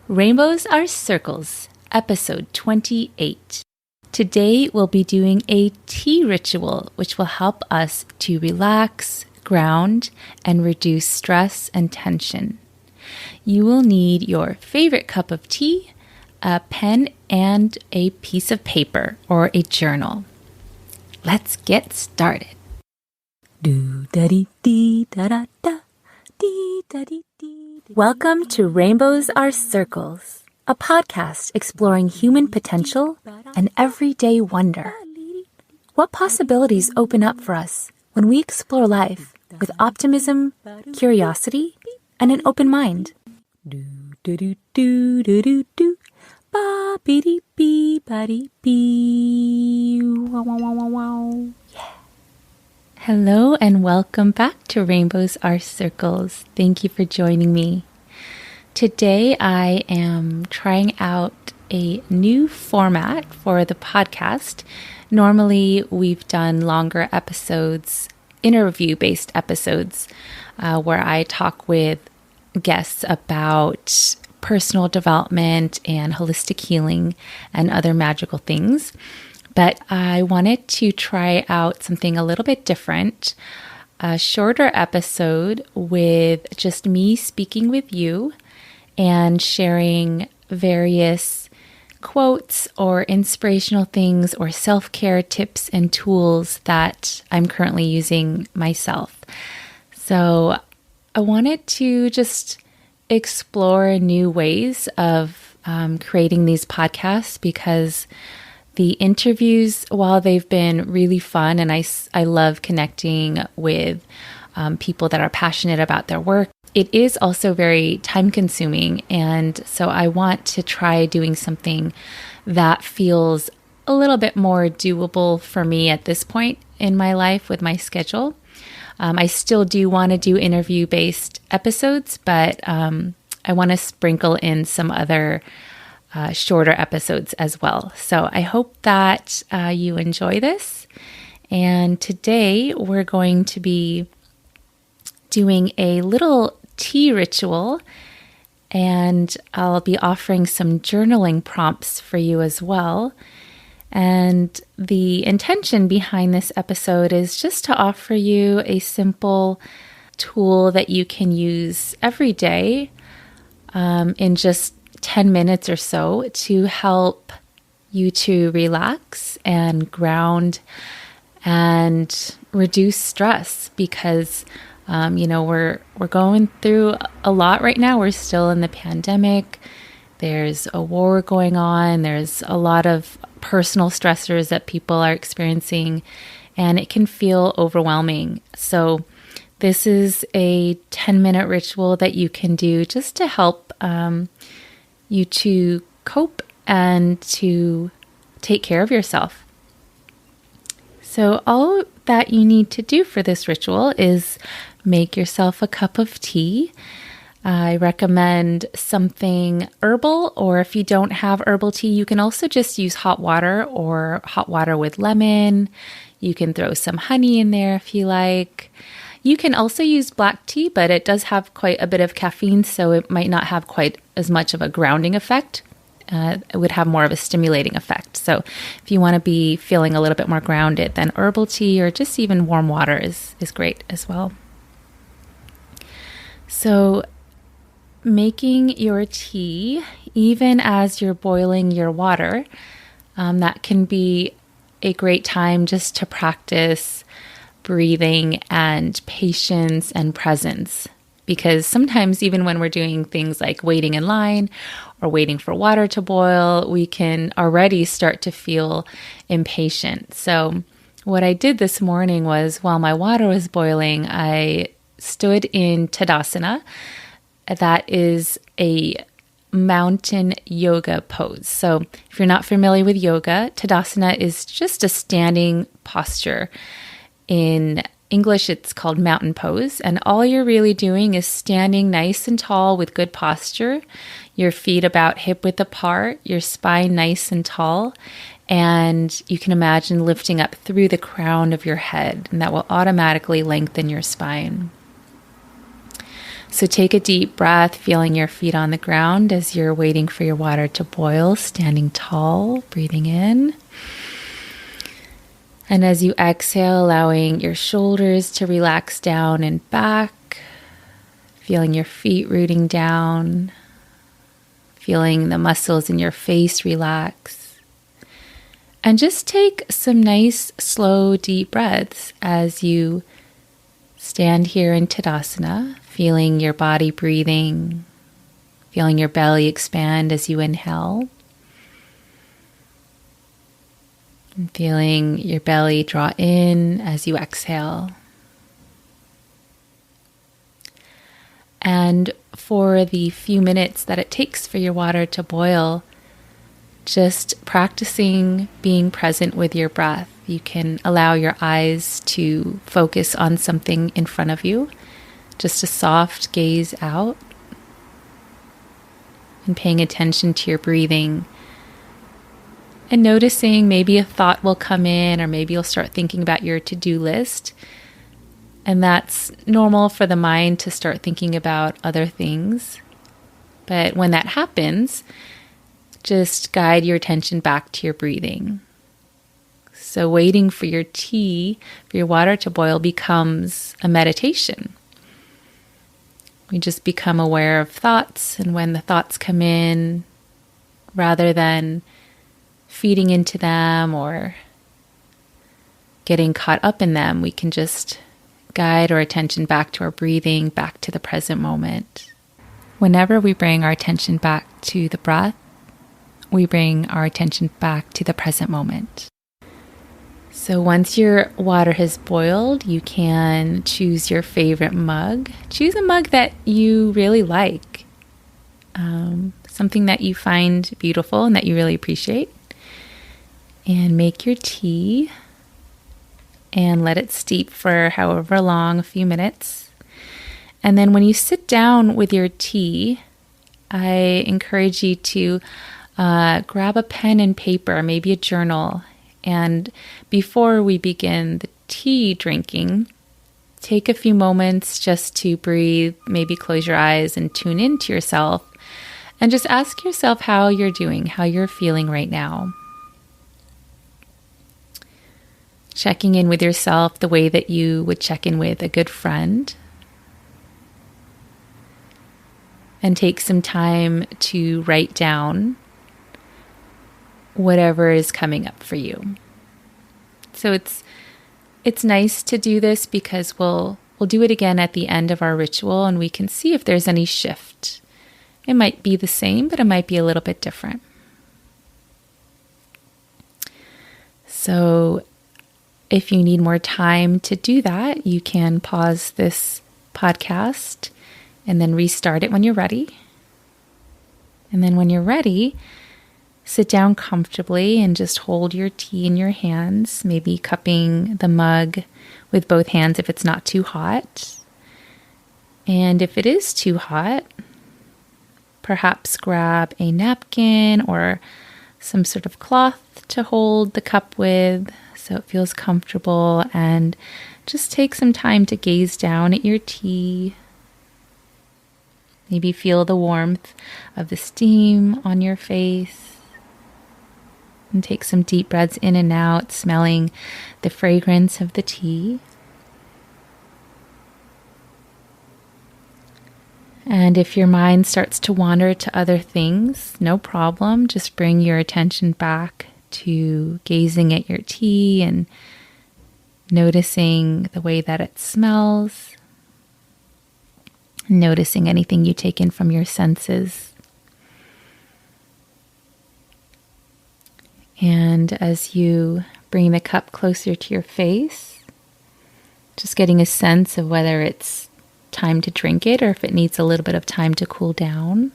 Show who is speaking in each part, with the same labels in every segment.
Speaker 1: Rainbows Are Circles, episode 28. Today we'll be doing a tea ritual which will help us to relax, ground, and reduce stress and tension. You will need your favorite cup of tea, a pen, and a piece of paper or a journal. Let's get started. Welcome to Rainbows Are Circles, a podcast exploring human potential and everyday wonder. What possibilities open up for us when we explore life with optimism, curiosity, and an open mind? Hello and welcome back to Rainbows Are Circles. Thank you for joining me. Today I am trying out a new format for the podcast. Normally we've done longer episodes, interview-based episodes, where I talk with guests about personal development and holistic healing and other magical things. But I wanted to try out something a little bit different, a shorter episode with just me speaking with you and sharing various quotes or inspirational things or self-care tips and tools that I'm currently using myself. So I wanted to just explore new ways of creating these podcasts because the interviews, while they've been really fun and I love connecting with people that are passionate about their work, it is also very time consuming. And so I want to try doing something that feels a little bit more doable for me at this point in my life with my schedule. I still do want to do interview-based episodes, but I want to sprinkle in some other shorter episodes as well. So I hope that you enjoy this. And today we're going to be doing a little tea ritual, and I'll be offering some journaling prompts for you as well. And the intention behind this episode is just to offer you a simple tool that you can use every day in just 10 minutes or so to help you to relax and ground and reduce stress because, we're going through a lot right now. We're still in the pandemic. There's a war going on. There's a lot of personal stressors that people are experiencing, and it can feel overwhelming. So this is a 10-minute ritual that you can do just to help you to cope and to take care of yourself. So all that you need to do for this ritual is make yourself a cup of tea. I recommend something herbal, or if you don't have herbal tea, you can also just use hot water or hot water with lemon. You can throw some honey in there if you like. You can also use black tea, but it does have quite a bit of caffeine, so it might not have quite as much of a grounding effect. It would have more of a stimulating effect. So if you want to be feeling a little bit more grounded, then herbal tea or just even warm water is great as well. So making your tea, even as you're boiling your water, that can be a great time just to practice breathing and patience and presence. Because sometimes even when we're doing things like waiting in line or waiting for water to boil, we can already start to feel impatient. So what I did this morning was, while my water was boiling, I stood in Tadasana. That is a mountain yoga pose. So if you're not familiar with yoga, Tadasana is just a standing posture. In English, it's called mountain pose, and all you're really doing is standing nice and tall with good posture, your feet about hip width apart, your spine nice and tall, and you can imagine lifting up through the crown of your head, and that will automatically lengthen your spine. So take a deep breath, feeling your feet on the ground as you're waiting for your water to boil, standing tall, breathing in. And as you exhale, allowing your shoulders to relax down and back, feeling your feet rooting down, feeling the muscles in your face relax. And just take some nice, slow, deep breaths as you stand here in Tadasana, feeling your body breathing, feeling your belly expand as you inhale, and feeling your belly draw in as you exhale. And for the few minutes that it takes for your water to boil, just practicing being present with your breath. You can allow your eyes to focus on something in front of you, just a soft gaze out, and paying attention to your breathing. And noticing maybe a thought will come in, or maybe you'll start thinking about your to-do list. And that's normal for the mind to start thinking about other things. But when that happens, just guide your attention back to your breathing. So waiting for your tea, for your water to boil, becomes a meditation. We just become aware of thoughts, and when the thoughts come in, rather than feeding into them or getting caught up in them, we can just guide our attention back to our breathing, back to the present moment. Whenever we bring our attention back to the breath, we bring our attention back to the present moment. So once your water has boiled, you can choose your favorite mug. Choose a mug that you really like, something that you find beautiful and that you really appreciate. And make your tea and let it steep for however long, a few minutes. And then when you sit down with your tea, I encourage you to grab a pen and paper, maybe a journal. And before we begin the tea drinking, take a few moments just to breathe, maybe close your eyes and tune into yourself. And just ask yourself how you're doing, how you're feeling right now. Checking in with yourself the way that you would check in with a good friend. And take some time to write down whatever is coming up for you. So it's nice to do this because we'll do it again at the end of our ritual, and we can see if there's any shift. It might be the same, but it might be a little bit different. So if you need more time to do that, you can pause this podcast and then restart it when you're ready. And then when you're ready, sit down comfortably and just hold your tea in your hands, maybe cupping the mug with both hands if it's not too hot. And if it is too hot, perhaps grab a napkin or some sort of cloth to hold the cup with so it feels comfortable, and just take some time to gaze down at your tea. Maybe feel the warmth of the steam on your face. And take some deep breaths in and out, smelling the fragrance of the tea. And if your mind starts to wander to other things, no problem. Just bring your attention back to gazing at your tea and noticing the way that it smells. Noticing anything you take in from your senses. And as you bring the cup closer to your face, just getting a sense of whether it's time to drink it or if it needs a little bit of time to cool down.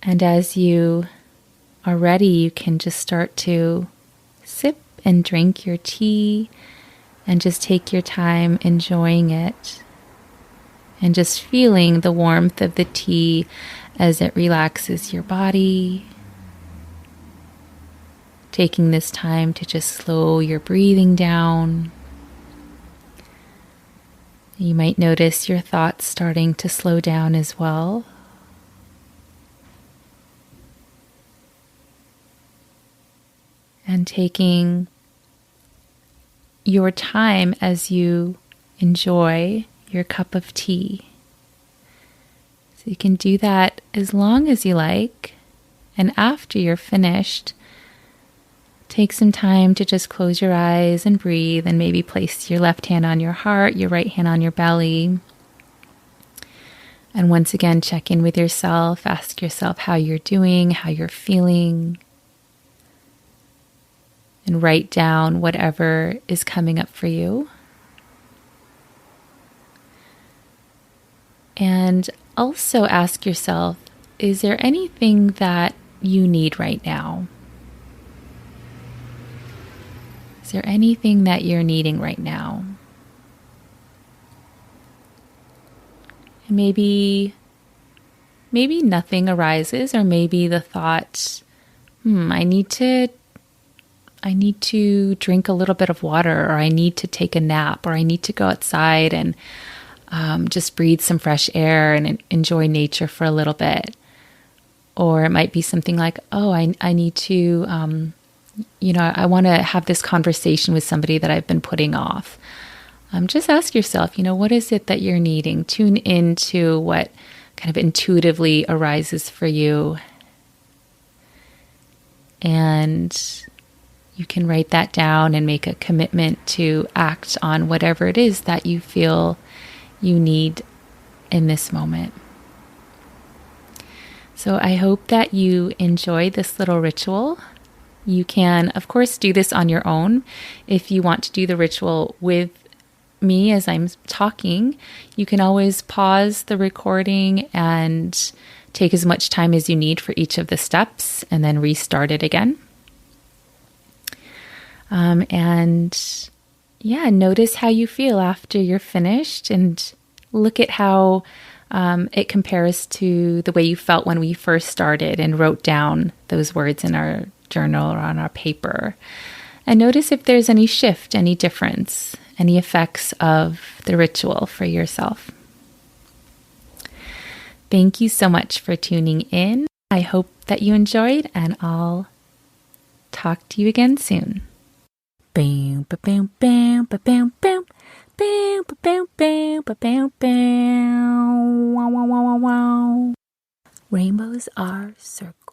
Speaker 1: And as you are ready, you can just start to sip and drink your tea and just take your time enjoying it and just feeling the warmth of the tea as it relaxes your body. Taking this time to just slow your breathing down. You might notice your thoughts starting to slow down as well. And taking your time as you enjoy your cup of tea. So you can do that as long as you like. And after you're finished, take some time to just close your eyes and breathe, and maybe place your left hand on your heart, your right hand on your belly. And once again, check in with yourself. Ask yourself how you're doing, how you're feeling. And write down whatever is coming up for you. And also ask yourself, is there anything that you need right now? Is there anything that you're needing right now? And maybe nothing arises, or maybe the thought, I need to drink a little bit of water, or I need to take a nap, or I need to go outside and just breathe some fresh air and enjoy nature for a little bit. Or it might be something like, I need to, I want to have this conversation with somebody that I've been putting off. Just ask yourself, what is it that you're needing? Tune into what kind of intuitively arises for you. And you can write that down and make a commitment to act on whatever it is that you feel you need in this moment. So I hope that you enjoyed this little ritual. You can, of course, do this on your own. If you want to do the ritual with me as I'm talking, you can always pause the recording and take as much time as you need for each of the steps and then restart it again. Notice how you feel after you're finished, and look at how it compares to the way you felt when we first started and wrote down those words in our journal or on our paper. And notice if there's any shift, any difference, any effects of the ritual for yourself. Thank you so much for tuning in. I hope that you enjoyed, and I'll talk to you again soon. Bam, ba bam, bam, ba bam, bam, bam, ba bam, bam, ba bam, bam. Wow, wow, wow, wow, wow. Rainbows are circles.